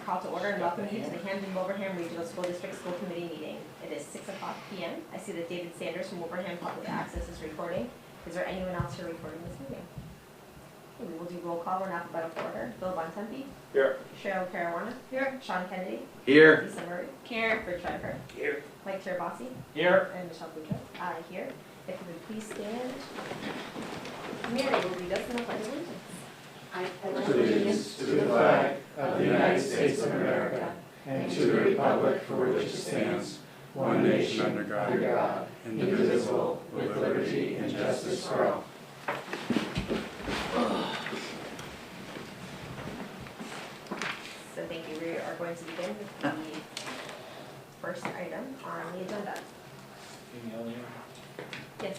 call to order and welcome you to the Hamden Wilbraham Regional School District School Committee meeting. It is 6 o'clock p.m. I see that David Sanders from Wilbraham Public Access is recording. Is there anyone else here recording this meeting? We will do roll call. We're in alphabetical order. Bill Bontempi. Here. Cheryl Caruana. Here. Sean Kennedy. Here. Lisa Murray. Here. Rich Schreiber. Here. Mike Cherabassi. Here. And Michelle Boudreaux. Here. If you would please stand. Mary will lead us in the Pledge of Allegiance. I pledge allegiance to the flag of the United States of America and to the republic for which it stands, one nation under God, indivisible, with liberty and justice for all. So thank you. We are going to begin with the first item on the agenda. Yes.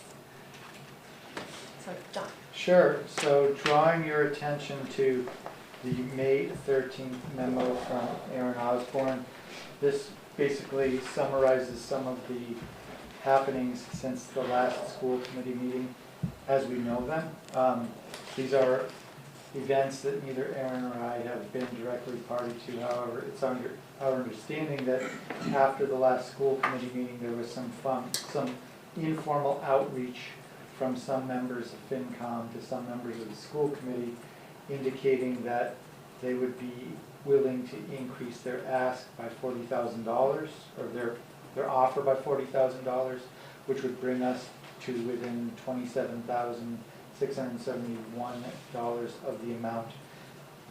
So John. Sure. So drawing your attention to the May 13th memo from Aaron Osborne. This basically summarizes some of the happenings since the last school committee meeting as we know them. These are events that neither Aaron or I have been directly party to. However, it's our understanding that after the last school committee meeting there was some informal outreach from some members of FinCom to some members of the school committee indicating that they would be willing to increase their ask by $40,000 or their offer by $40,000, which would bring us to within $27,671 of the amount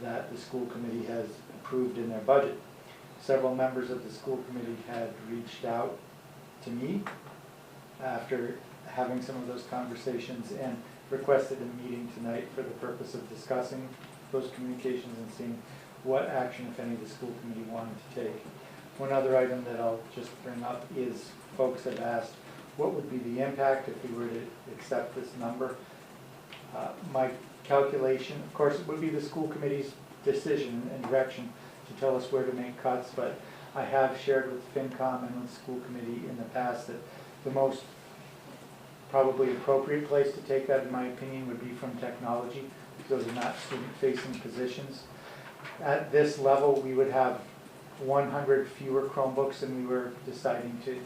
that the school committee has approved in their budget. Several members of the school committee had reached out to me after having some of those conversations and requested a meeting tonight for the purpose of discussing those communications and seeing what action, if any, the school committee wanted to take. One other item that I'll just bring up is folks have asked what would be the impact if we were to accept this number. My calculation, of course, it would be the school committee's decision and direction to tell us where to make cuts, but I have shared with FinCom and with the school committee in the past that the most probably appropriate place to take that, in my opinion, would be from technology, because those are not student-facing positions. At this level, we would have 100 fewer Chromebooks than we were deciding to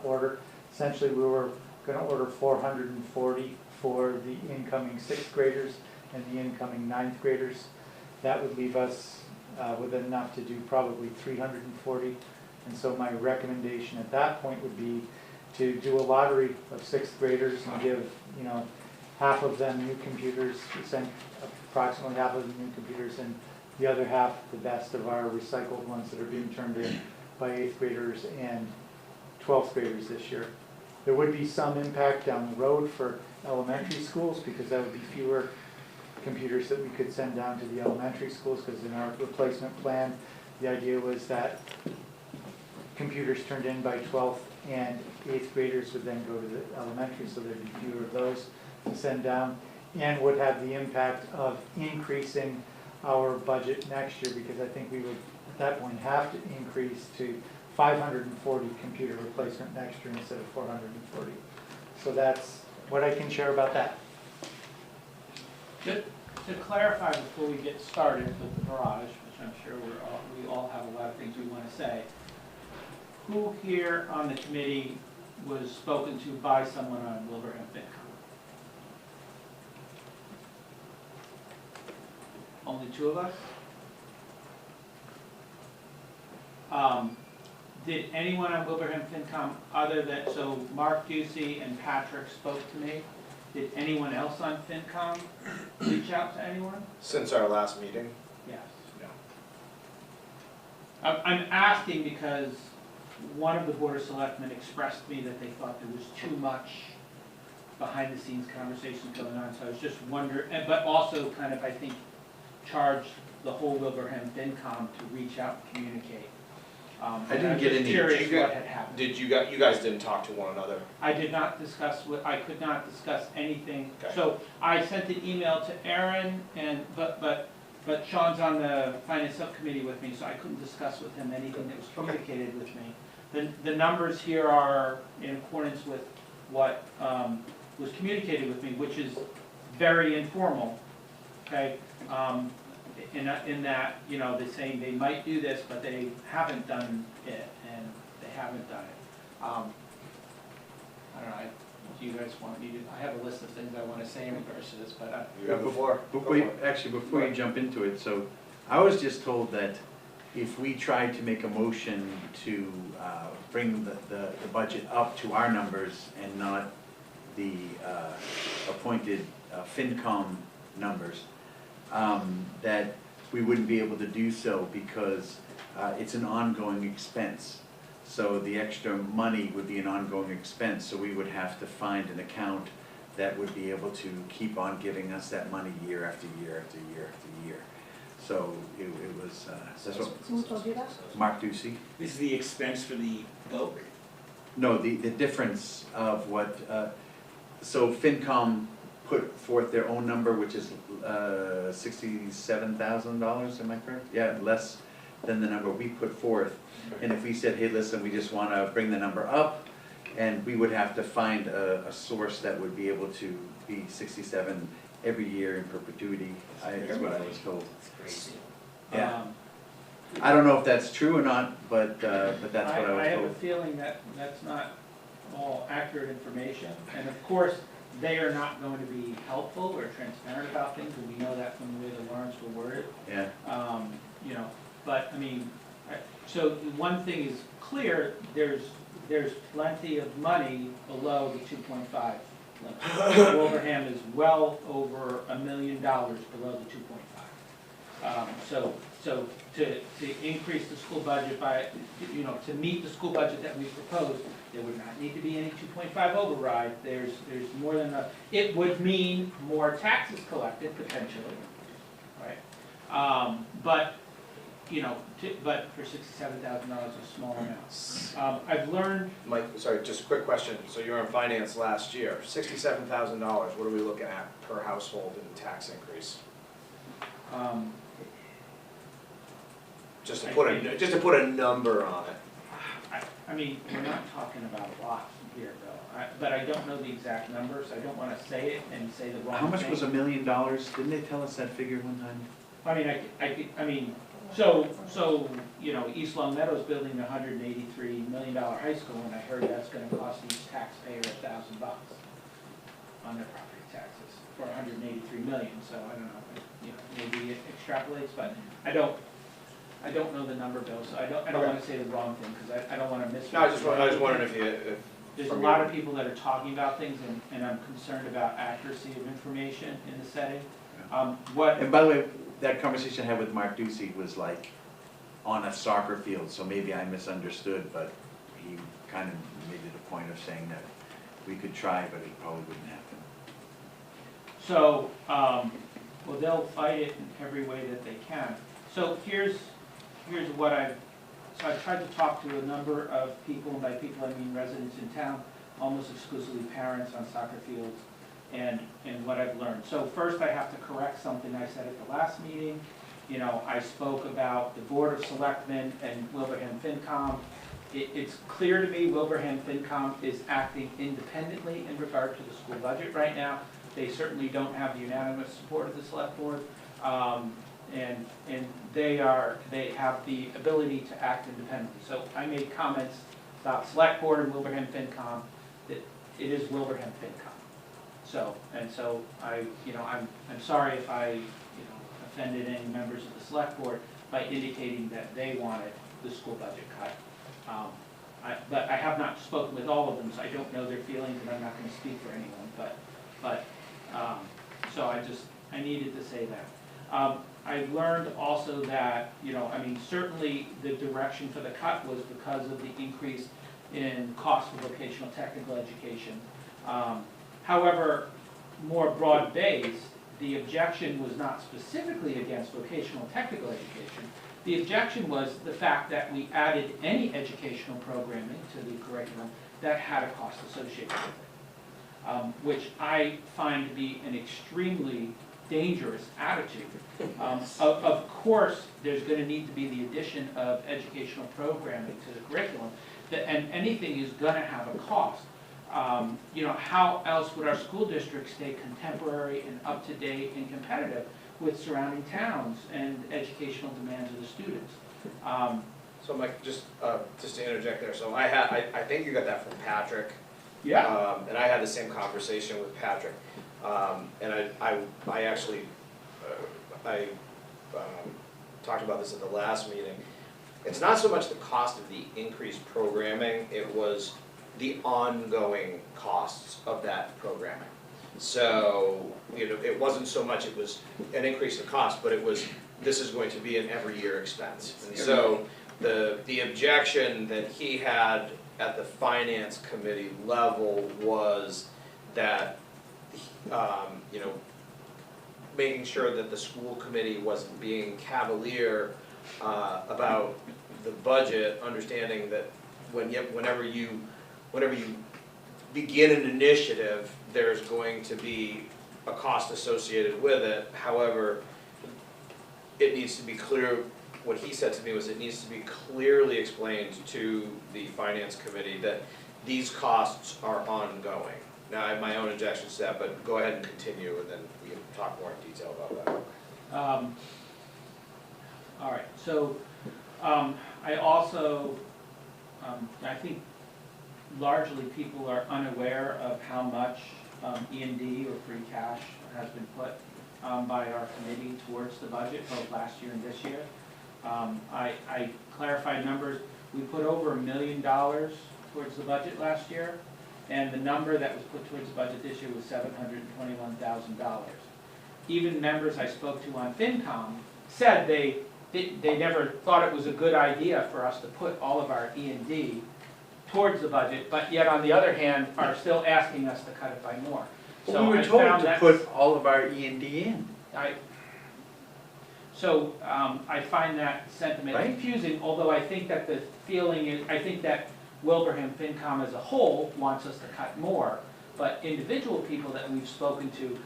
order. Essentially, we were going to order 440 for the incoming 6th graders and the incoming 9th graders. That would leave us with enough to do probably 340. And so my recommendation at that point would be to do a lottery of 6th graders and give, half of them new computers, approximately half of them new computers, and the other half the best of our recycled ones that are being turned in by 8th graders and 12th graders this year. There would be some impact down the road for elementary schools because that would be fewer computers that we could send down to the elementary schools, because in our replacement plan, the idea was that computers turned in by 12th and 8th graders would then go to the elementary, so there'd be fewer of those to send down, and would have the impact of increasing our budget next year, because I think we would at that point have to increase to 540 computer replacement next year instead of 440. So that's what I can share about that. To clarify before we get started with the barrage, which I'm sure we all have a lot of things we want to say, who here on the committee was spoken to by someone on Wilbraham FinCom? Only 2 of us? Did anyone on Wilbraham FinCom other than, so Mark Ducey and Patrick spoke to me. Did anyone else on FinCom reach out to anyone? Since our last meeting? Yes. No. I'm asking because one of the Board of Selectmen expressed to me that they thought there was too much behind-the-scenes conversations going on, so I was just wondering, but also kind of, I think, charged the whole Wilbraham FinCom to reach out and communicate. I didn't get any. Curious what had happened. Did you guys didn't talk to one another? I did not discuss I could not discuss anything. Okay. So I sent an email to Aaron, but Sean's on the finance subcommittee with me, so I couldn't discuss with him anything that was communicated with me. The numbers here are in accordance with what was communicated with me, which is very informal. Okay. in that, you know, they're saying they might do this, but they haven't done it, and they haven't done it. I don't know, do you guys want me to, I have a list of things I want to say in regards to this, but You have the floor. Before you jump into it, so I was just told that if we tried to make a motion to bring the budget up to our numbers and not the appointed FinCom numbers, that we wouldn't be able to do so because it's an ongoing expense. So the extra money would be an ongoing expense, so we would have to find an account that would be able to keep on giving us that money year after year after year after year. So it was, that's what, So who told you that? Mark Ducey? This is the expense for the vote? No, the difference of what, so FinCom put forth their own number, which is $67,000, am I correct? Yeah, less than the number we put forth. And if we said, hey, listen, we just want to bring the number up, and we would have to find a source that would be able to be 67 every year in perpetuity, is what I was told. It's crazy. Yeah. I don't know if that's true or not, but that's what I was told. I have a feeling that that's not all accurate information, and of course, they are not going to be helpful or transparent about things, and we know that from the way the warrants were worded. Yeah. You know, but, I mean, so one thing is clear, there's plenty of money below the 2.5 limit. Wilbraham is well over $1 million below the 2.5. So to increase the school budget by, you know, to meet the school budget that we proposed, there would not need to be any 2.5 override. There's more than enough. It would mean more taxes collected potentially, right? But, you know, but for $67,000 a small amount. I've learned. Mike, sorry, just a quick question. So you were in finance last year, $67,000, what are we looking at per household in tax increase? Just to put a number on it. I mean, we're not talking about a lot here, though. But I don't know the exact numbers. I don't want to say it and say the wrong thing. How much was $1 million? Didn't they tell us that figure one time? I mean, so, you know, East Long Meadow's building a $183 million high school, and I heard that's gonna cost each taxpayer $1,000 on their property taxes for $183 million, so I don't know, you know, maybe it extrapolates, but I don't know the number, Bill, so I don't wanna say the wrong thing, because I don't wanna miss. No, I was wondering if There's a lot of people that are talking about things, and I'm concerned about accuracy of information in the setting. And by the way, that conversation I had with Mark Ducey was like on a soccer field, so maybe I misunderstood, but he kind of made it a point of saying that we could try, but it probably wouldn't happen. So, well, they'll fight it in every way that they can. So here's what I've tried to talk to a number of people, and by people I mean residents in town, almost exclusively parents on soccer fields, and what I've learned. So first I have to correct something I said at the last meeting. You know, I spoke about the Board of Selectmen and Wilbraham FinCom. It's clear to me Wilbraham FinCom is acting independently in regard to the school budget right now. They certainly don't have the unanimous support of the Select Board. And they have the ability to act independently. So I made comments about Select Board and Wilbraham FinCom, that it is Wilbraham FinCom. So I'm sorry if I, offended any members of the Select Board by indicating that they wanted the school budget cut. But I have not spoken with all of them, so I don't know their feelings, and I'm not going to speak for anyone. So I needed to say that. I learned also that, certainly the direction for the cut was because of the increase in cost for vocational technical education. However, more broad-based, the objection was not specifically against vocational technical education. The objection was the fact that we added any educational programming to the curriculum that had a cost associated with it, which I find to be an extremely dangerous attitude. Of course, there's going to need to be the addition of educational programming to the curriculum, and anything is going to have a cost. How else would our school districts stay contemporary and up-to-date and competitive with surrounding towns and educational demands of the students. So Mike, just to interject there, so I think you got that from Patrick. And I had the same conversation with Patrick. And I actually, talked about this at the last meeting. It's not so much the cost of the increased programming, it was the ongoing costs of that programming. So, you know, it wasn't so much it was an increase in cost, but it was, this is going to be an every year expense. And so the objection that he had at the finance committee level was that, you know, making sure that the school committee wasn't being cavalier about the budget, understanding that whenever you begin an initiative, there's going to be a cost associated with it. However, it needs to be clear, what he said to me was it needs to be clearly explained to the finance committee that these costs are ongoing. Now, I have my own objections to that, but go ahead and continue, and then we can talk more in detail about that. All right, so I also, I think largely people are unaware of how much E&D or free cash has been put by our committee towards the budget, both last year and this year. I clarified numbers. We put over $1 million towards the budget last year, and the number that was put towards the budget this year was $721,000. Even members I spoke to on FinCom said they never thought it was a good idea for us to put all of our E&D towards the budget, but yet on the other hand are still asking us to cut it by more. Well, we were told to put all of our E&D in. I find that sentiment Right. confusing, although I think that the feeling is, I think that Wilbraham FinCom as a whole wants us to cut more, but individual people that we've spoken to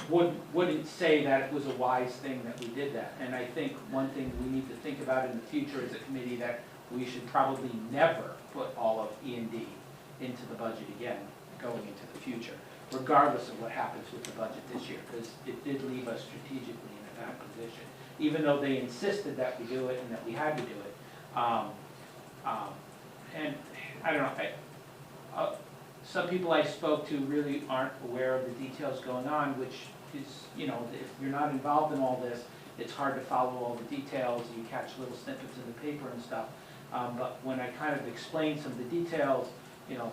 wouldn't say that it was a wise thing that we did that. And I think one thing we need to think about in the future as a committee that we should probably never put all of E&D into the budget again going into the future, regardless of what happens with the budget this year, because it did leave us strategically in a bad position. Even though they insisted that we do it and that we had to do it. And I don't know, some people I spoke to really aren't aware of the details going on, which is, you know, if you're not involved in all this, it's hard to follow all the details, you catch little snippets in the paper and stuff. But when I kind of explained some of the details, you know,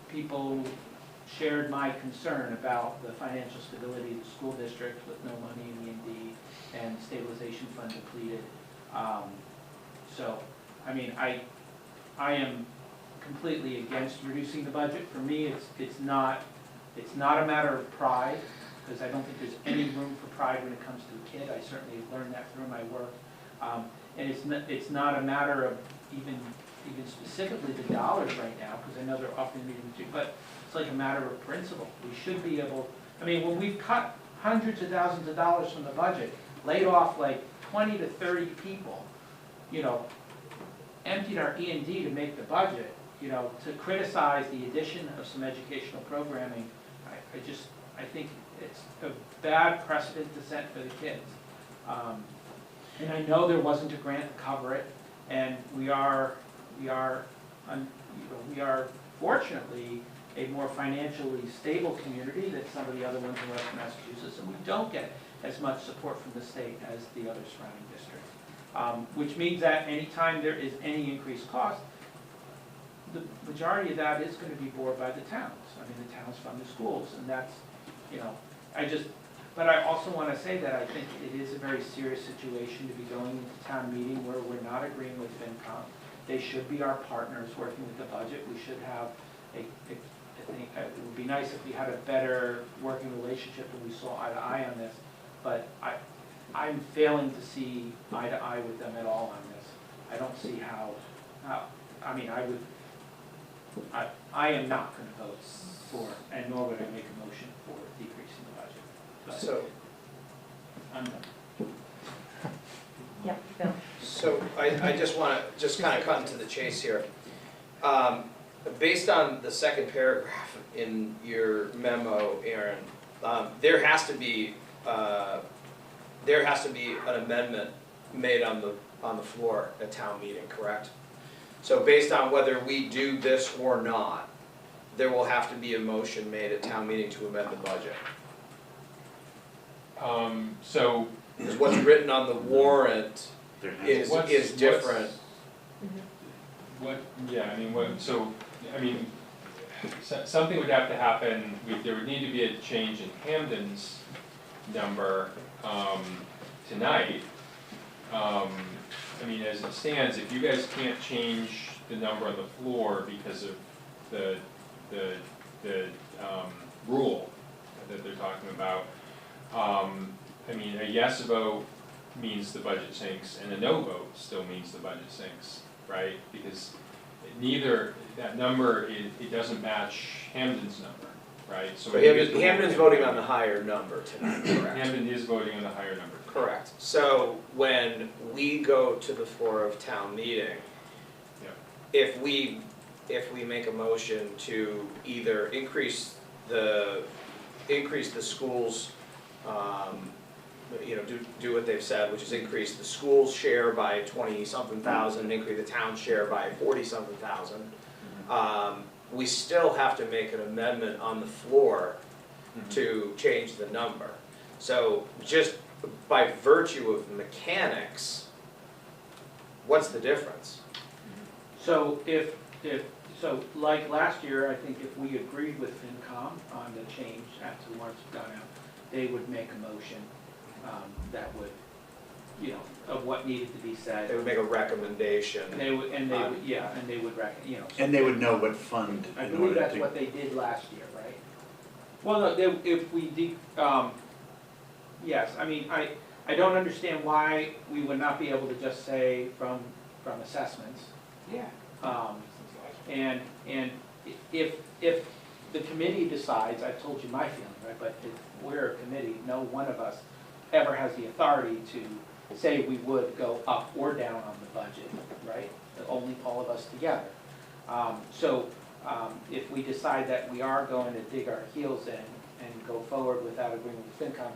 people shared my concern about the financial stability of the school district with no money in E&D and stabilization fund depleted. So, I mean, I am completely against reducing the budget. For me, it's not a matter of pride, because I don't think there's any room for pride when it comes to a kid. I certainly have learned that through my work. And it's not a matter of even specifically the dollars right now, because I know they're often meeting too, but it's like a matter of principle. We should be able, I mean, when we've cut hundreds of thousands of dollars from the budget, laid off like 20 to 30 people, you know, emptied our E&D to make the budget, you know, to criticize the addition of some educational programming, I think it's a bad precedent to set for the kids. And I know there wasn't a grant to cover it, and we are fortunately a more financially stable community than some of the other ones in Western Massachusetts, and we don't get as much support from the state as the other surrounding districts. Which means that anytime there is any increased cost, the majority of that is going to be borne by the towns. I mean, the towns fund the schools, and that's, you know, but I also want to say that I think it is a very serious situation to be going into town meeting where we're not agreeing with FinCom. They should be our partners working with the budget. We should have I think it would be nice if we had a better working relationship and we saw eye to eye on this, but I'm failing to see eye to eye with them at all on this. I don't see how I mean, I am not going to vote for, and nor would I make a motion for decreasing the budget. But So, I'm done. Yep, Bill. so I just want to kind of cut into the chase here. Based on the second paragraph in your memo, Aaron, there has to be there has to be an amendment made on the floor at town meeting, correct? So based on whether we do this or not, there will have to be a motion made at town meeting to amend the budget. So Because what's written on the warrant is what's different. What, yeah, I mean, something would have to happen, there would need to be a change in Hamden's number, tonight. I mean, as it stands, if you guys can't change the number on the floor because of the rule that they're talking about, I mean, a yes vote means the budget sinks, and a no vote still means the budget sinks, right? Because neither, that number, it doesn't match Hamden's number, right? So it is- Hamden's voting on the higher number tonight, correct? Hamden is voting on the higher number. Correct. So when we go to the floor of town meeting, Yeah. if we make a motion to either increase the schools, do what they've said, which is increase the school's share by 20-something thousand, increase the town share by 40-something thousand, we still have to make an amendment on the floor to change the number. So just by virtue of mechanics, what's the difference? So so like last year, I think if we agreed with FinCom on the change after the warrants have gone out, they would make a motion that would, of what needed to be said. They would make a recommendation. They would, and they would And they would know what fund I in believe order that's to. what they did last year, right? Well, no, if we yes, I mean, I don't understand why we would not be able to just say from assessments. Yeah. And if the committee decides, I've told you my feeling, right, but if we're a committee, no one of us ever has the authority to say we would go up or down on the budget, right? Only all of us together. If we decide that we are going to dig our heels in and go forward without agreement with FinCom,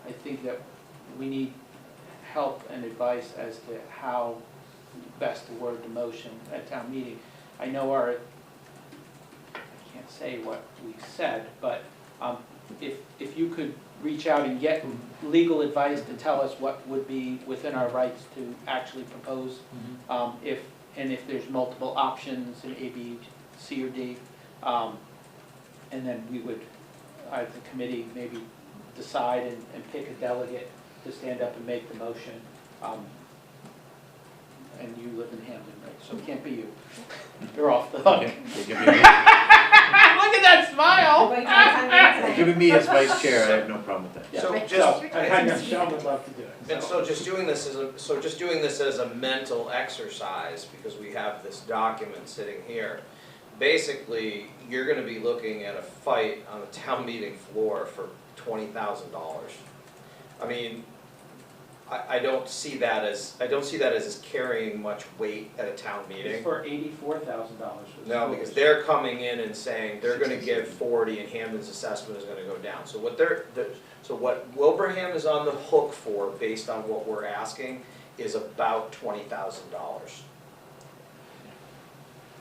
I think that we need help and advice as to how best to word the motion at town meeting. I know I can't say what we said, but if you could reach out and get legal advice to tell us what would be within our rights to actually propose, if there's multiple options in A, B, C, or D, and then we would, as a committee, maybe decide and pick a delegate to stand up and make the motion. And you live in Hamden, right? So it can't be you. You're off the hook. They're giving me- Look at that smile! Everybody join town meeting tonight. Giving me as vice chair, I have no problem with that. Yeah. So Right. just, I know Sean would love to do it. and so just doing this as a mental exercise, because we have this document sitting here, basically, you're gonna be looking at a fight on the town meeting floor for $20,000. I mean, I don't see that as carrying much weight at a town It's meeting. for $84,000 for the No, school because district. they're coming in and saying they're gonna give 40 and Hamden's assessment is gonna go down. So what Wilbraham is on the hook for, based on what we're asking, is about $20,000.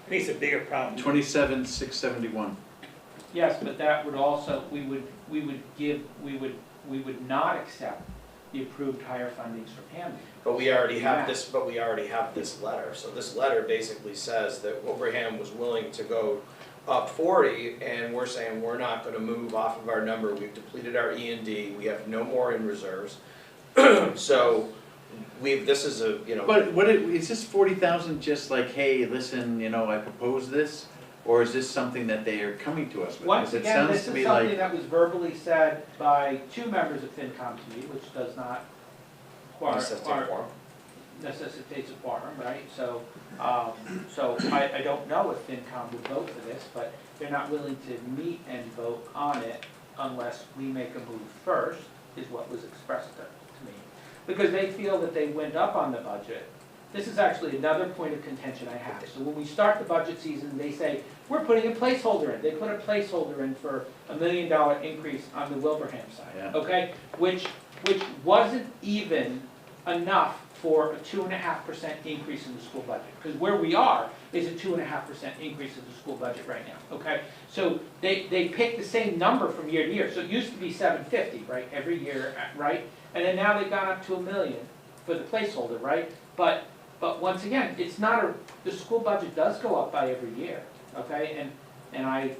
I think it's a bigger problem. 27,671. Yes, but that would also, we would not accept the approved higher fundings from Hamden. But we already have this letter. So this letter basically says that Wilbraham was willing to go up 40, and we're saying we're not gonna move off of our number. We've depleted our E&D, we have no more in reserves. So this is a, But is this 40,000 just like, hey, listen, I propose this? Or is this something that they are coming to us with? Once Because it again, sounds this to is me something like, that was verbally said by two members of FinCom to me, which does not necessitates a quorum, right? So I don't know if FinCom would vote for this, but they're not willing to meet and vote on it unless we make a move first, is what was expressed to me. Because they feel that they went up on the budget. This is actually another point of contention I have. So when we start the budget season, they say, we're putting a placeholder in. They put a placeholder in for $1 million increase on the Wilbraham side, Yeah. okay? Which which wasn't even enough for a 2.5% increase in the school budget. Because where we are is a 2.5% increase in the school budget right now, okay? So they picked the same number from year to year. So it used to be 750, right, every year, right? And then now they've gone up to $1 million for the placeholder, right? But once again, it's not the school budget does go up by every year, okay? And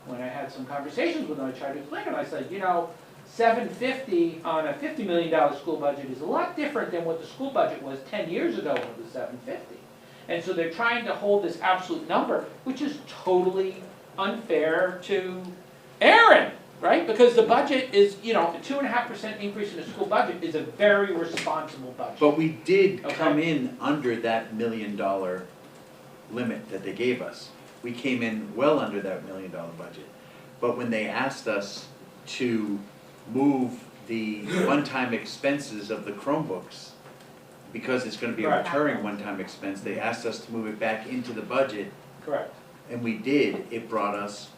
when I had some conversations with them, I tried to explain it, I said, you know, 750 on a $50 million school budget is a lot different than what the school budget was 10 years ago when it was 750. And so they're trying to hold this absolute number, which is totally unfair to Aaron, right? Because the budget is, you know, a 2.5% increase in the school budget is a very responsible budget. But we did Okay. come in under that $1 million limit that they gave us. We came in well under that $1 million budget. But when they asked us to move the one-time expenses of the Chromebooks, because it's gonna be a Correct. recurring one-time expense, they asked us to move it back into the budget, Correct, and we did. It brought us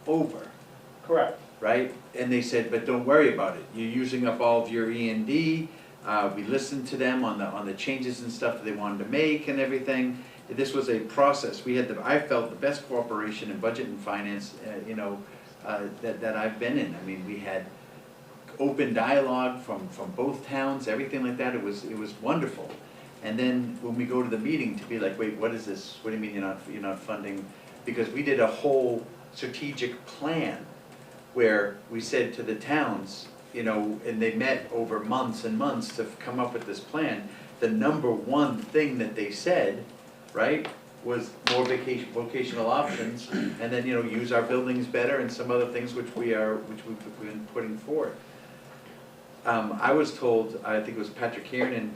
over, correct. right? And they said, but don't worry about it, you're using up all of your E&D, we listened to them on the changes and stuff that they wanted to make and everything. This was a process. We had I felt the best cooperation in budget and finance, that I've been in. I mean, we had open dialogue from both towns, everything like that. It was wonderful. And then when we go to the meeting to be like, wait, what is this? What do you mean you're not funding? Because we did a whole strategic plan where we said to the towns, you know, and they met over months and months to come up with this plan. The number one thing that they said, right, was more vocational options, and then, you know, use our buildings better and some other things which we've been putting forward. I was told, I think it was Patrick Kiernan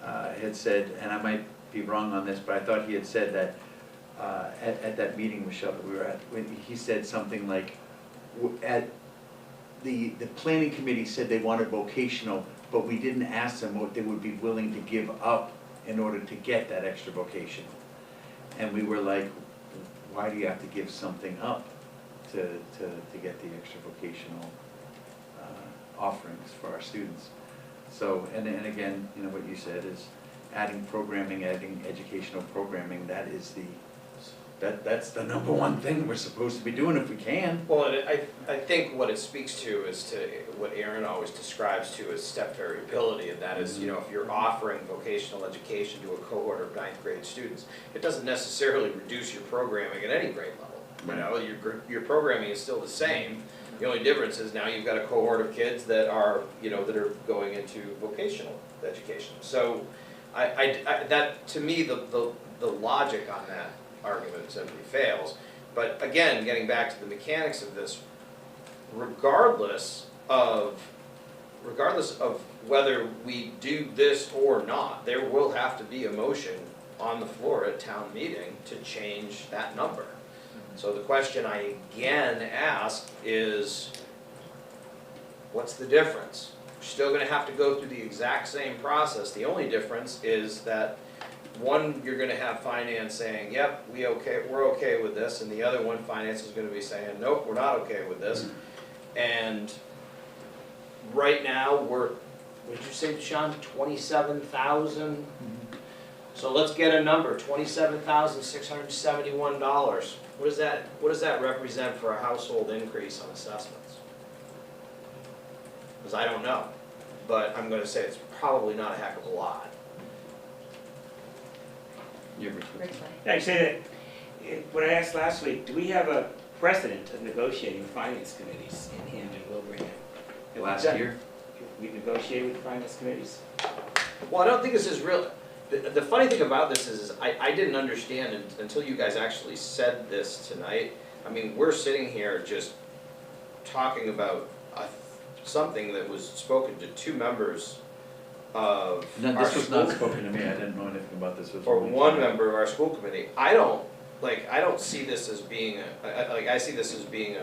had said, and I might be wrong on this, but I thought he had said that at that meeting, Michelle, that we were at, when he said something like, the planning committee said they wanted vocational, but we didn't ask them what they would be willing to give up in order to get that extra vocational. And we were like, why do you have to give something up to get the extra vocational offerings for our students? So, and again, you know, what you said is adding programming, adding educational programming, that's the number one thing we're supposed to be doing if we can. Well, and I think what it speaks to is to what Aaron always describes to as step variability, and that is, you know, if you're offering vocational education to a cohort of 9th grade students, it doesn't necessarily reduce your programming at any grade level. You know, your programming is still the same. The only difference is now you've got a cohort of kids that are, you know, that are going into vocational education. So, that to me the logic on that argument simply fails. But again, getting back to the mechanics of this, regardless of whether we do this or not, there will have to be a motion on the floor at town meeting to change that number. So the question I again ask is, what's the difference? We're still gonna have to go through the exact same process. The only difference is that one, you're gonna have finance saying, yep, we're okay with this, and the other one, finance is gonna be saying, nope, we're not okay with this. And right now, what did you say, Sean, 27,000? So let's get a number, $27,671. What does that represent for a household increase on assessments? Because I don't know, but I'm gonna say it's probably not a heck of a lot. I say that, what I asked last week, do we have a precedent of negotiating with finance committees in Hampton and Wilbraham? Have we Last done- year? We negotiated with finance committees? Well, I don't think this is real. The funny thing about this is I didn't understand until you guys actually said this tonight. I mean, we're sitting here just talking about something that was spoken to 2 members of No, our this was not school, spoken to me, I didn't know anything about this. or 1 member of our school committee. I don't see this as being I see this as being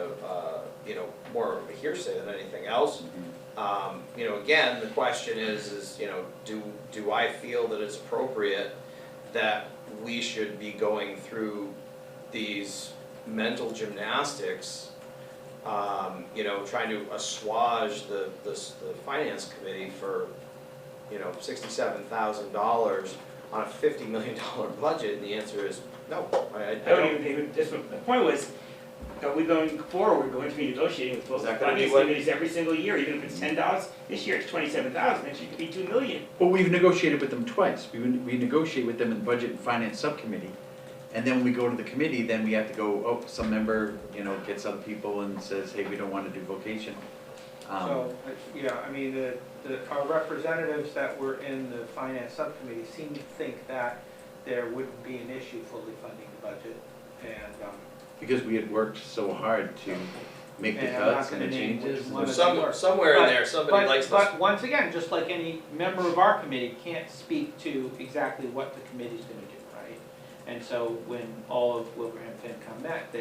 you know, more of a hearsay than anything else. You know, again, the question is, you know, do I feel that it's appropriate that we should be going through these mental gymnastics you know, trying to assuage the finance committee for, you know, $67,000 on a $50 million budget, and the answer is no. I I don't. don't even think, just, the point was, are we going forward, going to be negotiating with both Is that gonna be finance what- committees every single year, even if it's $10, this year it's $27,000, next year it could be $2 million. Well, we've negotiated with them twice. We negotiate with them in Budget and Finance Subcommittee. And then when we go to the committee, then we have to go, oh, some member, you know, gets other people and says, hey, we don't want to do vocation. So, yeah, I mean, our representatives that were in the finance subcommittee seem to think that there wouldn't be an issue fully funding the budget, and, Because we had worked so hard to make the And I'm not cuts and the gonna name which changes. one and- of them. Somewhere in But- there, somebody likes this. But once again, just like any member of our committee can't speak to exactly what the committee's gonna do, right? And so when all of Wilbraham FinCom met,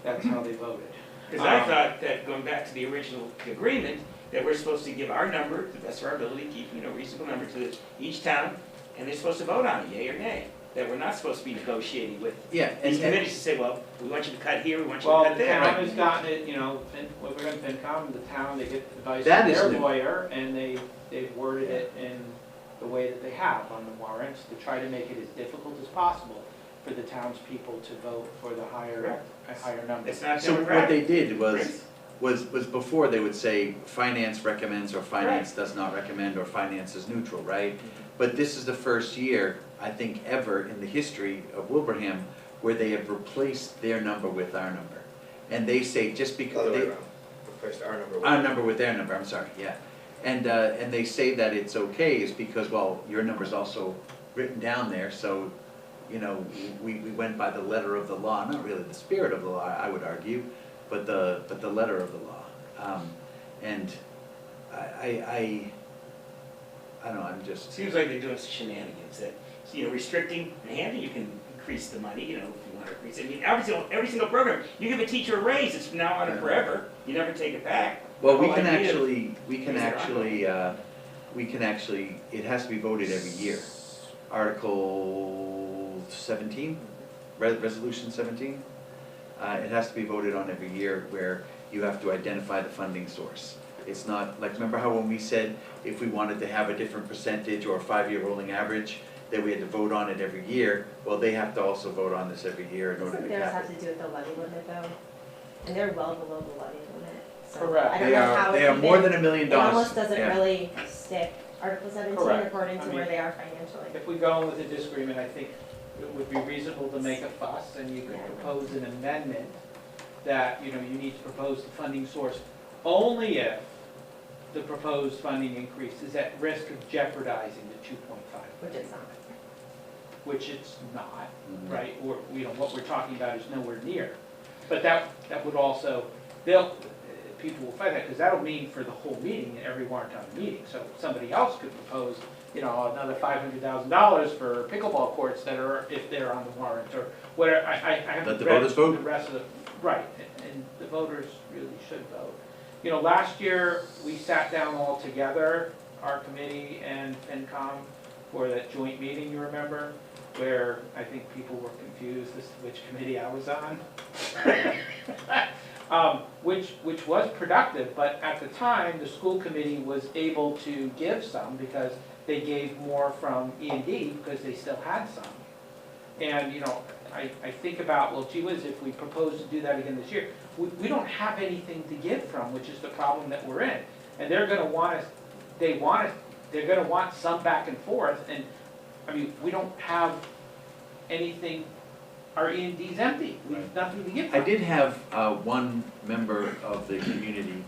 that's how they voted. Because I thought that, going back to the original agreement, that we're supposed to give our number, to the best of our ability, keep, you know, reasonable number to each town, and they're supposed to vote on it, yea or nay. That we're not supposed to be negotiating with Yeah, these and, committees to say, well, we want you to cut here, we want you Well, to cut the there. town has gotten it, you know, Wilbraham FinCom, the town, they get advice That from is their new. lawyer, and they've worded it in the way that they have on the warrants, to try to make it as difficult as possible for the townspeople to vote for the higher number. It's not so what democratic. they did Right. was before they would say finance recommends or finance does not recommend or finance is neutral, right? But this is the first year, I think, ever in the history of Wilbraham where they have replaced their number with our number. And they say just because Other way they, around. Replaced our number with. our number with their number, I'm sorry, yeah. And they say that it's okay is because, well, your number's also written down there, so, you know, we went by the letter of the law, not really the spirit of the law, I would argue, but the letter of the law. And I don't know, I'm just, Seems like they're doing shenanigans, that, you know, restricting, and you can increase the money, you know, if you want to increase it. I mean, every single program, you give a teacher a raise, it's from now on and forever, you never take it back. well, The we whole can idea of- actually, These it has to be voted every year. Article 17, Resolution 17, it has to be voted on every year where you have to identify the funding source. It's not, like, remember how when we said if we wanted to have a different percentage or a 5-year rolling average, that we had to vote on it every year? Well, they have to also vote on this every year in order Doesn't to theirs cap have it. to do with the levy limit though? And they're well below the levy limit, so Correct. I don't know how They it are more even, than $1 million. it almost doesn't yeah. really stick, Article 17 Correct. according I to mean- where they are financially. If we go in with a disagreement, I think it would be reasonable to make a fuss, and you could Yeah. propose an amendment that, you know, you need to propose the funding source only if the proposed funding increase is at risk of jeopardizing the 2.5, Which it's not. which it's not, Mhm. right? Or, you know, what we're talking about is nowhere near. But that would also, people will fight that, because that'll mean for the whole meeting, every warrant on the meeting. So somebody else could propose, you know, another $500,000 for pickleball courts that are, if they're on the warrant, or whatever. I haven't Let the read voters vote. the rest of the, right, and the voters really should vote. You know, last year, we sat down all together, our committee and FinCom, for that joint meeting, you remember? Where I think people were confused as to which committee I was on. Which was productive, but at the time, the school committee was able to give some because they gave more from E&D because they still had some. And, you know, I think about, well, gee whiz, if we propose to do that again this year, we don't have anything to give from, which is the problem that we're in. And they're gonna want us, they're gonna want some back and forth, and, I mean, we don't have anything, our E&D's empty, we have nothing to give from. I did have one member of the community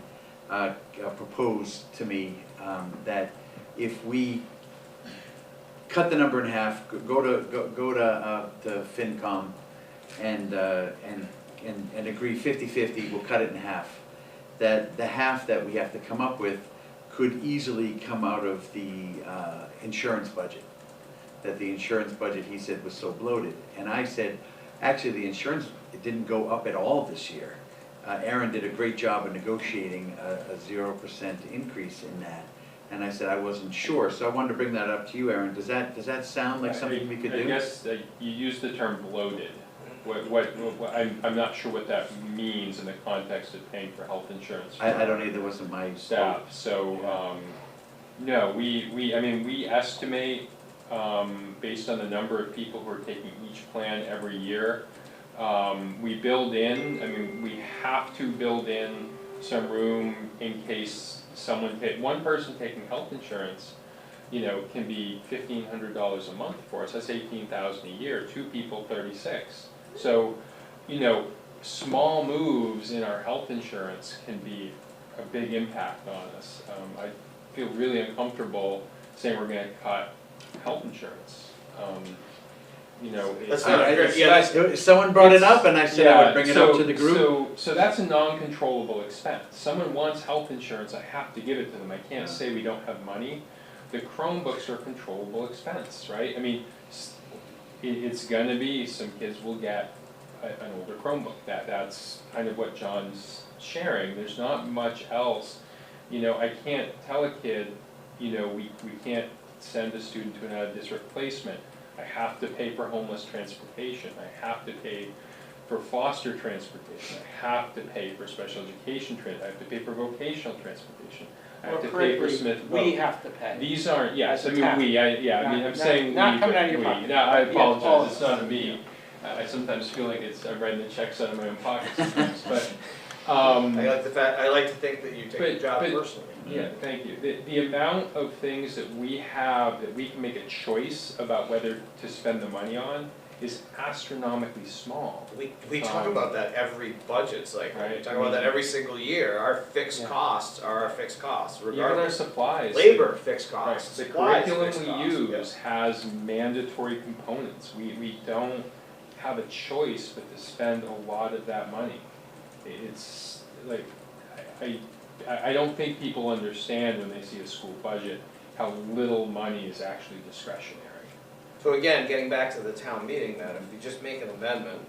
propose to me that if we cut the number in half, go to FinCom and agree 50-50, we'll cut it in half. That the half that we have to come up with could easily come out of the insurance budget. That the insurance budget, he said, was so bloated. And I said, actually, the insurance, it didn't go up at all this year. Aaron did a great job of negotiating a 0% increase in that. And I said I wasn't sure, so I wanted to bring that up to you, Aaron. Does that sound like something we could do? I guess you used the term bloated. I'm not sure what that means in the context of paying for health insurance. I don't either, wasn't my Staff, so, no, I mean, we estimate, based on the number of people who are taking each plan every year. We build in, I mean, we have to build in some room in case one person taking health insurance, can be $1,500 a month for us, that's $18,000 a year, 2 people, 36. So, small moves in our health insurance can be a big impact on us. I feel really uncomfortable saying we're gonna cut health insurance. That's it's. not a great- yeah, that's- Someone brought it up and I said I would bring it up to the group. So that's a non-controllable expense. Someone wants health insurance, I have to give it to them. I can't say we don't have money. The Chromebooks are a controllable expense, right? I mean, it's gonna be, some kids will get an older Chromebook. That's kind of what John's sharing. There's not much else. I can't tell a kid, we can't send a student to an out-of-district placement. I have to pay for homeless transportation, I have to pay for foster transportation, I have to pay for special education I have to pay for vocational transportation, I have to pay for Smith Voc. We have to pay. These aren't, yes, I As a mean, town. I'm Not- saying we. not coming out of your we. pocket. No, I Yeah, apologize, all it's of not us. me. I sometimes feel like I'm writing the checks out of my own pocket sometimes, but, I like to think that you take the job but- personally. yeah, thank you. The amount of things that we have, that we can make a choice about whether to spend the money on is astronomically small. We talk about that every budget cycle, we Right. talk about that every single year, our fixed Yeah. costs are our fixed costs, Even our regardless. supplies. Labor, fixed Right, costs, the supplies, curriculum fixed we costs, use has mandatory components. We don't have a choice but to spend a lot of that money. It's like, I don't think people understand when they see a school budget how little money is actually discretionary. So again, getting back to the town meeting then, if you just make an amendment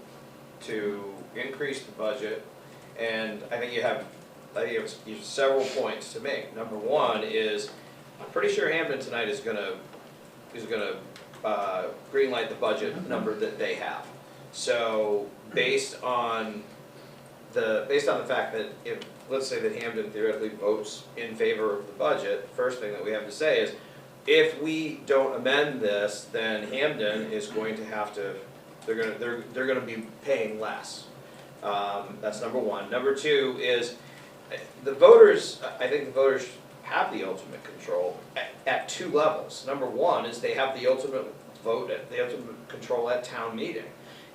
to increase the budget, and I think you have several points to make. Number one is, I'm pretty sure Hampden tonight is gonna greenlight the budget number that they have. So based on the fact that if, let's say that Hampden theoretically votes in favor of the budget, the first thing that we have to say is, if we don't amend this, then Hampden is going to have to, they're gonna be paying less. That's number one. Number two is, the voters, I think the voters have the ultimate control at 2 levels. Number one is they have the ultimate the ultimate control at town meeting.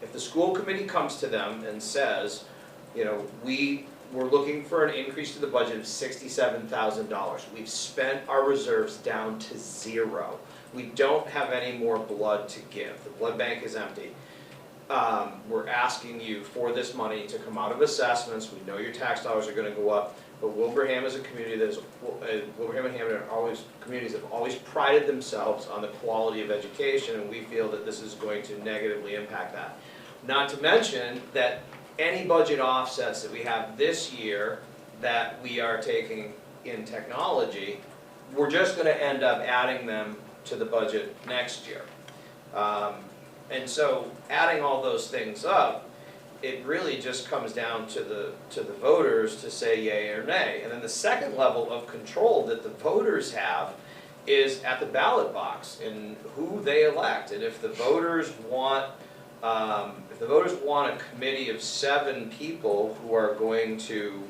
If the school committee comes to them and says, we're looking for an increase to the budget of $67,000. We've spent our reserves down to 0. We don't have any more blood to give. The blood bank is empty. We're asking you for this money to come out of assessments. We know your tax dollars are gonna go up, but Wilbraham is a community that is, Wilbraham and Hampden are always, communities have always prided themselves on the quality of education, and we feel that this is going to negatively impact that. Not to mention that any budget offsets that we have this year that we are taking in technology, we're just gonna end up adding them to the budget next year. And so adding all those things up, it really just comes down to the voters to say yay or nay. And then the second level of control that the voters have is at the ballot box in who they elect. And if the voters want a committee of 7 people who are going to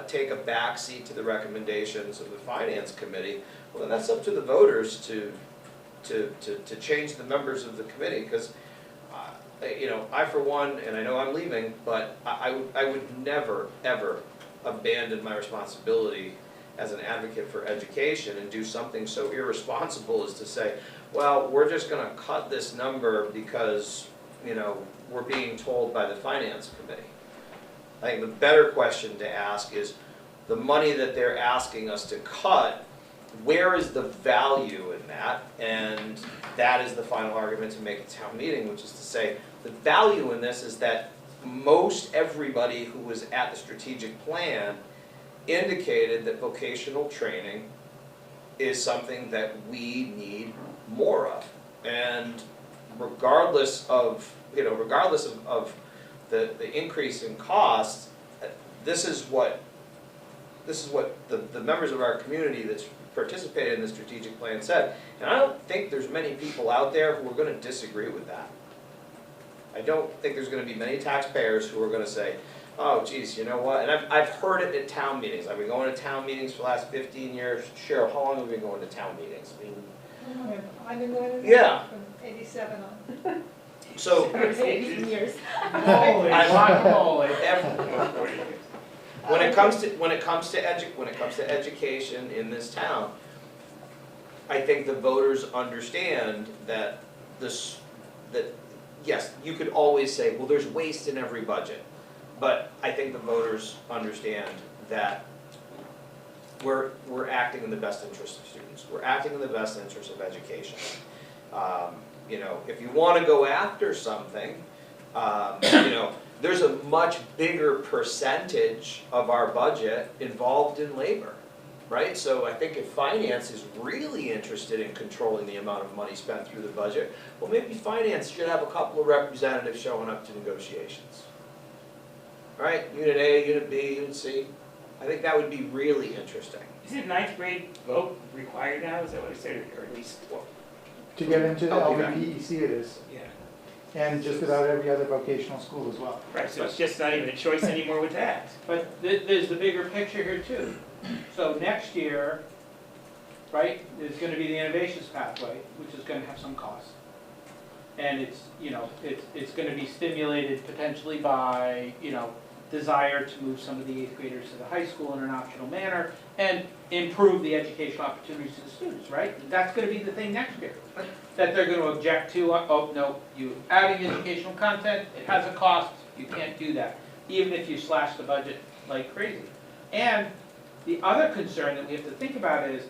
take a backseat to the recommendations of the finance committee, well, then that's up to the voters to change the members of the committee, because I for one, and I know I'm leaving, but I would never, ever abandon my responsibility as an advocate for education and do something so irresponsible as to say, well, we're just gonna cut this number because, we're being told by the finance committee. I think the better question to ask is, the money that they're asking us to cut, where is the value in that? And that is the final argument to make at town meeting, which is to say, the value in this is that most everybody who was at the strategic plan indicated that vocational training is something that we need more of. And regardless of, regardless of the increase in costs, this is what the members of our community that's participated in the strategic plan said. And I don't think there's many people out there who are gonna disagree with that. I don't think there's gonna be many taxpayers who are gonna say, oh geez, you know what, and I've heard it at town meetings. I've been going to town meetings for the last 15 years. Cheryl, how long have you been going to town meetings? I mean, I've been going to Yeah. from 87 on. so, Years. Holy guacamole. when it comes to education in this town, I think the voters understand that yes, you could always say, well, there's waste in every budget. But I think the voters understand that we're acting in the best interest of students. We're acting in the best interest of education. If you want to go after something, there's a much bigger percentage of our budget involved in labor, right? So I think if finance is really interested in controlling the amount of money spent through the budget, well, maybe finance should have a couple of representatives showing up to negotiations. Right, Unit A, Unit B, Unit C. I think that would be really interesting. Is it ninth grade vote required now, is that what I said, or at least, To get into the I'll be back. LVPEC it is, yeah. and just about every other vocational school as well. Right, so it's just not even a choice anymore with that. But there's the bigger picture here too. So next year, right, there's gonna be the innovations pathway, which is gonna have some cost. And it's gonna be stimulated potentially by, desire to move some of the 8th graders to the high school in an optional manner and improve the educational opportunities to the students, right? That's gonna be the thing next year. That they're gonna object to, oh, no, you adding educational content, it has a cost, you can't do that, even if you slash the budget like crazy. And the other concern that we have to think about is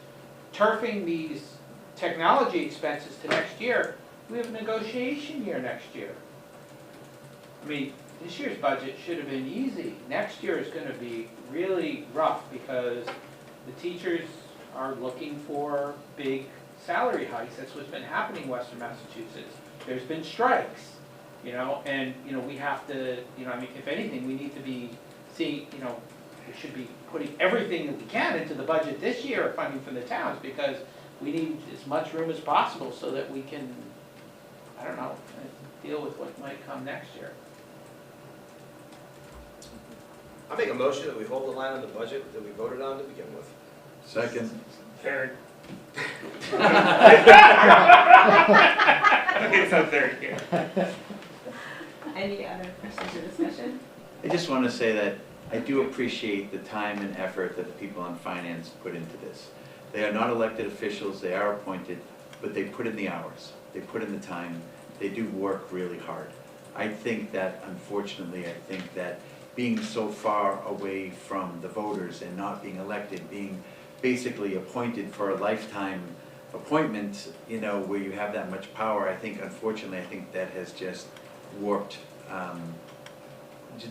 turfing these technology expenses to next year. We have a negotiation year next year. I mean, this year's budget should have been easy. Next year is gonna be really rough because the teachers are looking for big salary hikes. That's what's been happening in Western Massachusetts. There's been strikes, and, we have to, if anything, we need to be seeing, we should be putting everything that we can into the budget this year, funding for the towns, because we need as much room as possible so that we can, deal with what might come next year. I make a motion that we hold the line on the budget that we voted on to begin with. Second. Third. It's a third here. Any other questions or discussion? I just want to say that I do appreciate the time and effort that the people on finance put into this. They are not elected officials, they are appointed, but they put in the hours, they put in the time, they do work really hard. I think that, unfortunately, being so far away from the voters and not being elected, being basically appointed for a lifetime appointment, where you have that much power, unfortunately, that has just warped,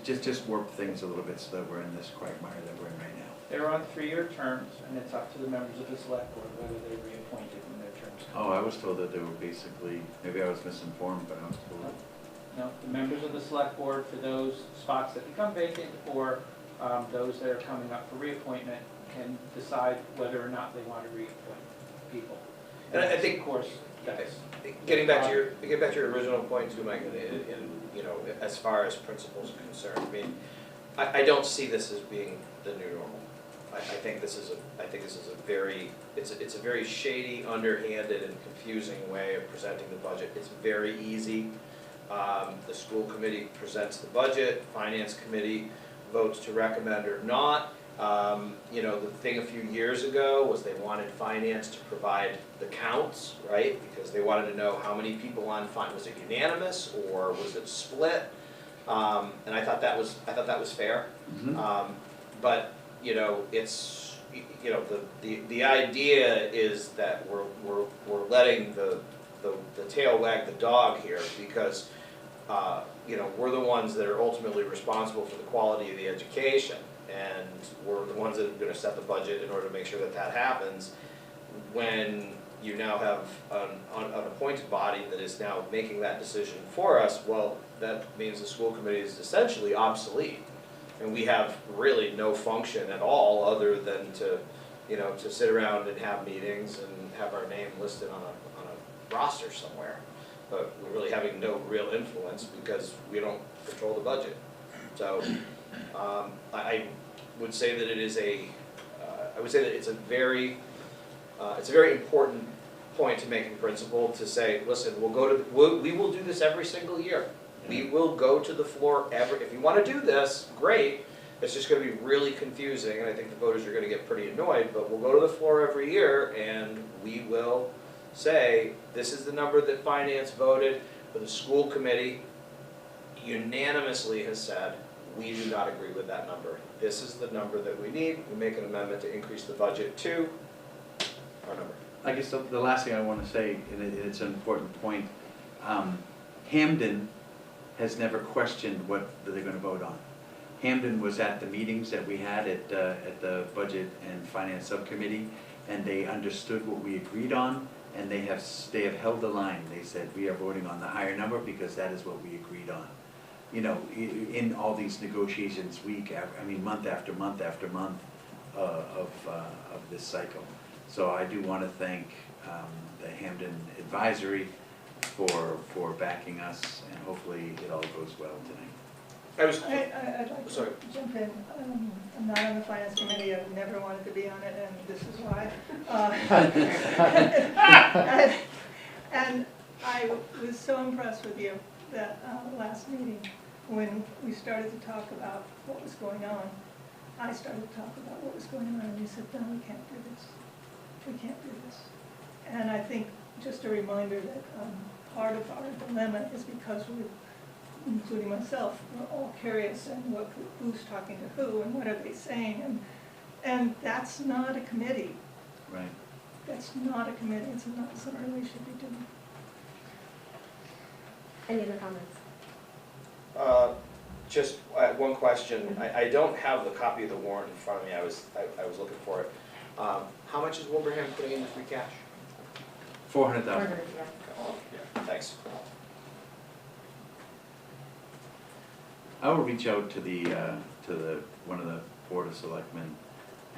just warped things a little bit so that we're in this quagmire that we're in right now. They're on 3-year terms, and it's up to the members of the select board whether they're reappointed when their terms come. Oh, I was told that they were basically, maybe I was misinformed, but I was told. No, the members of the select board for those spots that become vacant or those that are coming up for reappointment can decide whether or not they want to reappoint people. And I think, of course, that's. Getting back to your original point too, Mike, as far as principals are concerned, I don't see this as being the new normal. I think this is a very shady, underhanded, and confusing way of presenting the budget. It's very easy. The school committee presents the budget, finance committee votes to recommend or not. The thing a few years ago was they wanted finance to provide the counts, right? Because they wanted to know how many people on finance, was it unanimous or was it split? And I thought that was fair. Mm-hmm. But it's, the idea is that we're letting the tail wag the dog here because we're the ones that are ultimately responsible for the quality of the education, and we're the ones that are going to set the budget in order to make sure that happens. When you now have an appointed body that is now making that decision for us, well, that means the school committee is essentially obsolete. And we have really no function at all other than to, to sit around and have meetings and have our name listed on a roster somewhere. But we're really having no real influence because we don't control the budget. So, I would say that it is I would say that it's a very important point to make in principle to say, listen, we will do this every single year. We will go to the floor if you want to do this, great. It's just going to be really confusing, and I think the voters are going to get pretty annoyed, but we'll go to the floor every year and we will say, this is the number that finance voted, but the school committee unanimously has said, we do not agree with that number. This is the number that we need. We make an amendment to increase the budget to our number. I guess the last thing I want to say, and it's an important point, Hamden has never questioned what they're going to vote on. Hamden was at the meetings that we had at the Budget and Finance Subcommittee, and they understood what we agreed on, and they have held the line. They said, we are voting on the higher number because that is what we agreed on. In all these negotiations month after month after month of this cycle. So I do want to thank the Hamden Advisory for backing us, and hopefully it all goes well tonight. I'd like Sorry. to jump in. I'm not on the finance committee, I've never wanted to be on it, and this is why. And I was so impressed with you that last meeting, when we started to talk about what was going on. I started to talk about what was going on, and you said, no, we can't do this. We can't do this. And I think just a reminder that part of our dilemma is because we're, including myself, we're all curious and who's talking to who and what are they saying, and that's not a committee. Right. That's not a committee. It's not something we should be doing. Any other comments? Just one question. I don't have the copy of the warrant in front of me. I was looking for it. How much is Wilbraham putting into free cash? 400,000. Yeah. Thanks. I will reach out to one of the Board of Selectmen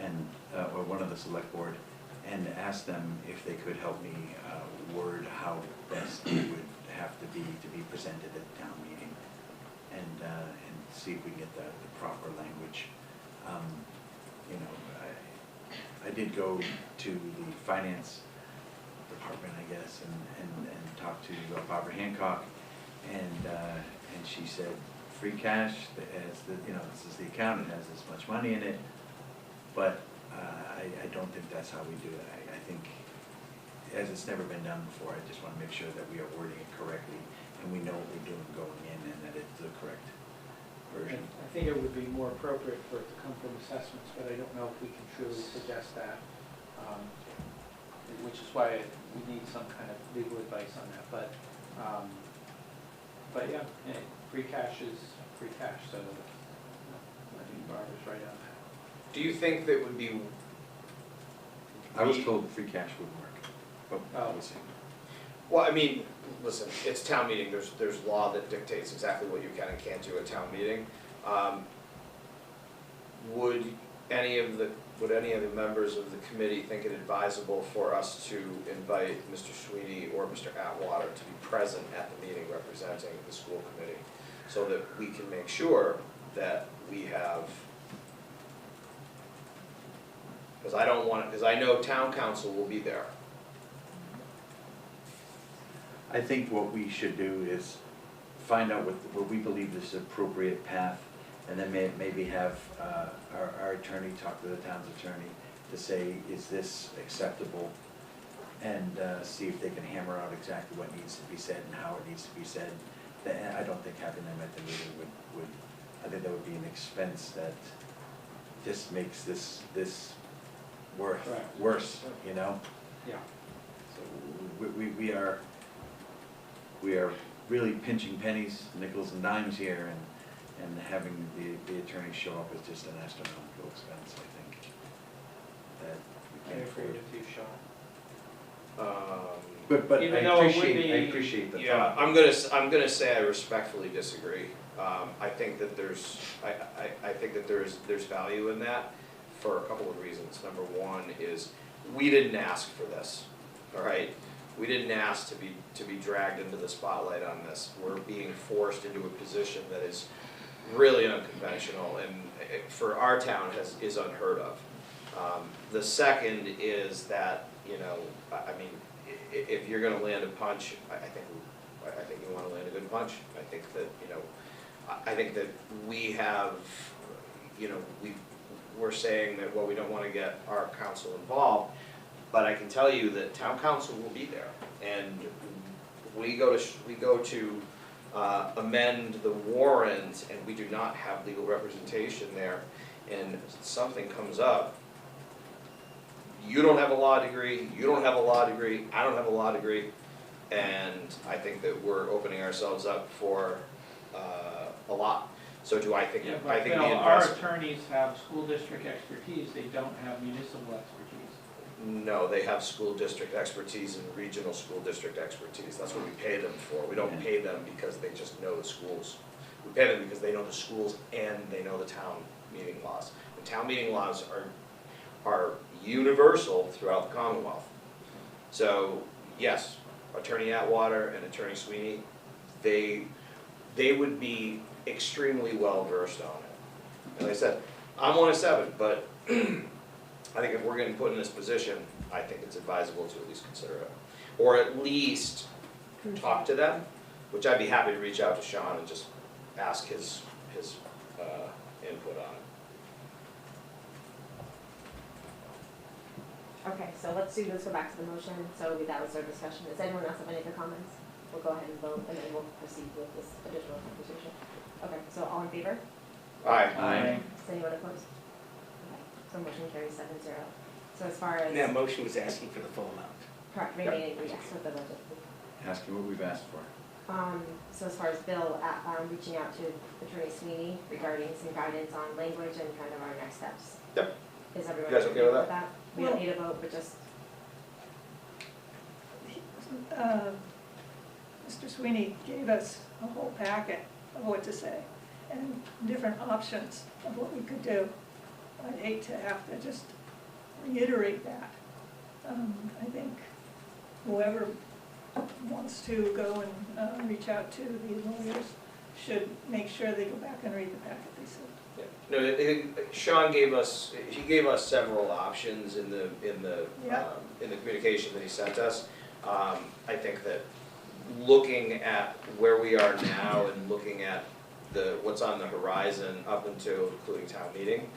and, or one of the Select Board, and ask them if they could help me word how best it would have to be presented at the town meeting, and see if we get the proper language. I did go to the Finance Department, I guess, and talk to Barbara Hancock, and she said, free cash, this is the account, it has this much money in it, but I don't think that's how we do it. I think, as it's never been done before, I just want to make sure that we are wording it correctly, and we know what we're doing going in, and that it's the correct version. I think it would be more appropriate for it to come from assessments, but I don't know if we can truly suggest that, which is why we need some kind of legal advice on that. But yeah, free cash is free cash, so I think Barbara's right on that. Do you think that would be? I was told free cash would work, but we'll see. Well, I mean, listen, it's town meeting. There's law that dictates exactly what you can and can't do at town meeting. Would any of the members of the committee think it advisable for us to invite Mr. Sweeney or Mr. Atwater to be present at the meeting representing the school committee, so that we can make sure that we have? Because I know town council will be there. I think what we should do is find out what we believe is the appropriate path, and then maybe have our attorney talk to the town's attorney to say, is this acceptable? And see if they can hammer out exactly what needs to be said and how it needs to be said. I don't think having them at the meeting would I think that would be an expense that just makes this worse, Yeah. So we are really pinching pennies, nickels and dimes here, and having the attorney show up is just an astronomical expense, I think. That we I can't agree afford. with you, Sean. But I Even though it would appreciate be- the Yeah, thought. I'm gonna say I respectfully disagree. I think that I think that there's value in that for a couple of reasons. Number one is, we didn't ask for this, all right? We didn't ask to be dragged into the spotlight on this. We're being forced into a position that is really unconventional and for our town is unheard of. The second is that, you know, I mean, if you're gonna land a punch, I think you wanna land a good punch. I think that, you know, I think that we have, you know, we're saying that, well, we don't wanna get our council involved, but I can tell you that town council will be there. And we go to amend the warrant and we do not have legal representation there, and something comes up, you don't have a law degree, you don't have a law degree, I don't have a law degree, and I think that we're opening ourselves up for a lot. So do I think, Yeah, I but think Phil, the our investment, attorneys have school district expertise, they don't have municipal expertise. no, they have school district expertise and regional school district expertise, that's what we pay them for. We don't pay them because they just know the schools. We pay them because they know the schools and they know the town meeting laws. The town meeting laws are universal throughout the Commonwealth. So, yes, Attorney Atwater and Attorney Sweeney, they would be extremely well versed on it. And like I said, I'm 1 of 7, but I think if we're getting put in this position, I think it's advisable to at least consider it. Or at least talk to them, which I'd be happy to reach out to Sean and just ask his input on it. Okay, so let's go back to the motion, so that was our discussion. Does anyone else have any other comments? We'll go ahead and vote, and then we'll proceed with this additional conversation. Okay, so all in favor? Aye. Does anyone opposed? Okay, so motion carries 7-0. So as far as, And that motion was asking for the full amount. correct, remaining, yes, with the budget. Asking what we've asked for. So as far as Bill, reaching out to Attorney Sweeney regarding some guidance on language and kind of our next steps. Yep. Is everyone You guys okay with that? We don't need a vote, but just, Mr. Sweeney gave us a whole packet of what to say and different options of what we could do. I'd hate to have to just reiterate that. I think whoever wants to go and reach out to the lawyers should make sure they go back and read the packet they sent. Yeah. No, Sean gave us, he gave us several options in the Yeah. communication that he sent us. I think that looking at where we are now and looking at what's on the horizon up until including town meeting,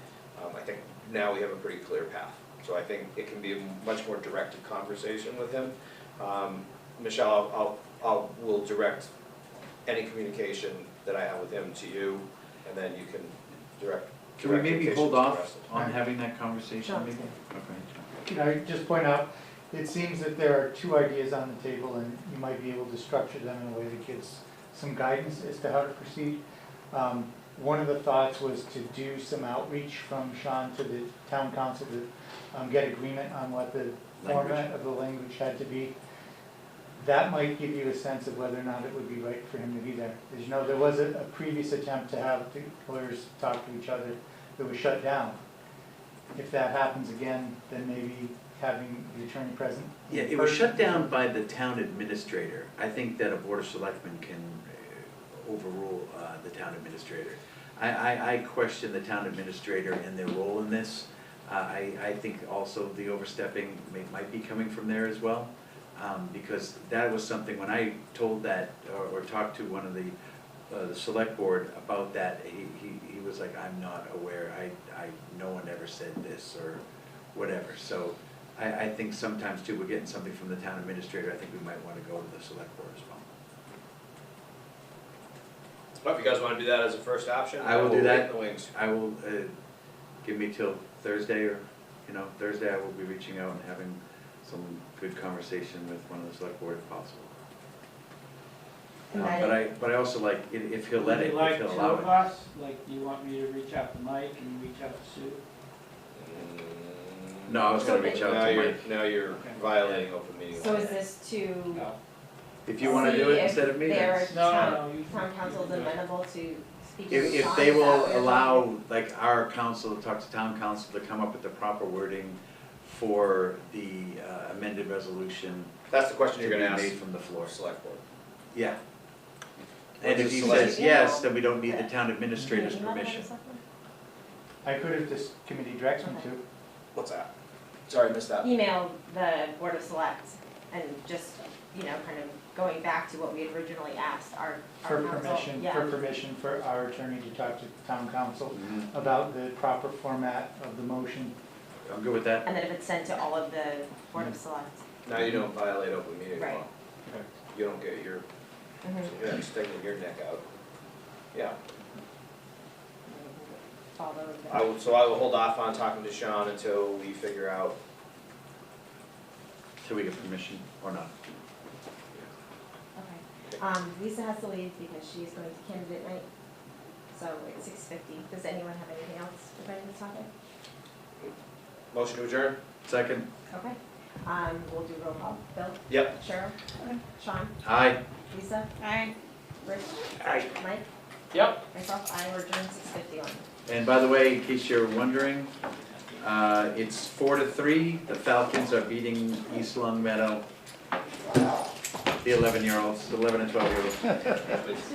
I think now we have a pretty clear path. So I think it can be a much more directed conversation with him. Michelle, we'll direct any communication that I have with him to you, and then you can direct. Can we maybe communications hold to the off rest of them. on having that conversation Sure. maybe? Okay. Can I just point out, it seems that there are 2 ideas on the table, and you might be able to structure them in a way that gives some guidance as to how to proceed. One of the thoughts was to do some outreach from Sean to the town council to get agreement on what the format of the language had to be. That might give you a sense of whether or not it would be right for him to be there. As you know, there was a previous attempt to have the lawyers talk to each other that was shut down. If that happens again, then maybe having the attorney present. in Yeah, it was person. shut down by the town administrator. I think that a board of selectmen can overrule the town administrator. I question the town administrator and their role in this. I think also the overstepping might be coming from there as well. Because that was something, when I told that, or talked to one of the select board about that, he was like, I'm not aware, no one ever said this, or whatever. So I think sometimes too, we're getting something from the town administrator, I think we might wanna go to the select board as well. Well, if you guys wanna do that as a first option, I will do we'll wait that. in the wings. I will, give me till Thursday, or, Thursday I will be reaching out and having some good conversation with one of the select board if possible. And that But I also like, if he'll let it, Would you if he'll like allow 2 it. of us? Like, do you want me to reach out to Mike and reach out to Sue? No, I was gonna reach out Now to you're, Mike. now you're violating open meeting law. So is this to If you wanna do see it if instead of me, their that's. No, town, no, you. town council's amenable to speaking to If Sean, they is that will what you're allow, like, our council, talk to town council to come up with the proper wording for the amended resolution That's the question to you're be gonna made ask from the for floor. select board. Yeah. Or And if just he select- says yes, then we don't need the town administrator's Can you email that to permission. someone? I could if this committee directs me to. What's that? Sorry, I missed that. Email the Board of Select and just, you know, kind of going back to what we had originally asked our For council. permission, Yeah. for permission for our attorney to talk to town council Mhm. about the proper format of the motion. I'm good with that. And then if it's sent to all of the Board of Select. Now you don't violate open meeting law. Right. You don't get your, Mhm. you're not sticking your neck out. Yeah, Follow the. so I will hold off on talking to Sean until we figure out. Till we get permission or not. Okay. Lisa has to leave because she's going to candidate night, so it's 6:50. Does anyone have anything else regarding this topic? Motion to adjourn? Second, Okay. We'll do roll call. Bill? Yep. Cheryl? Sean? aye. Lisa? Aye. Rich? Aye. Mike? Yep. Myself, I will adjourn 6:51. And by the way, in case you're wondering, it's 4-3. The Falcons are beating East Long Meadow. The 11-year-olds, 11 and 12-year-olds.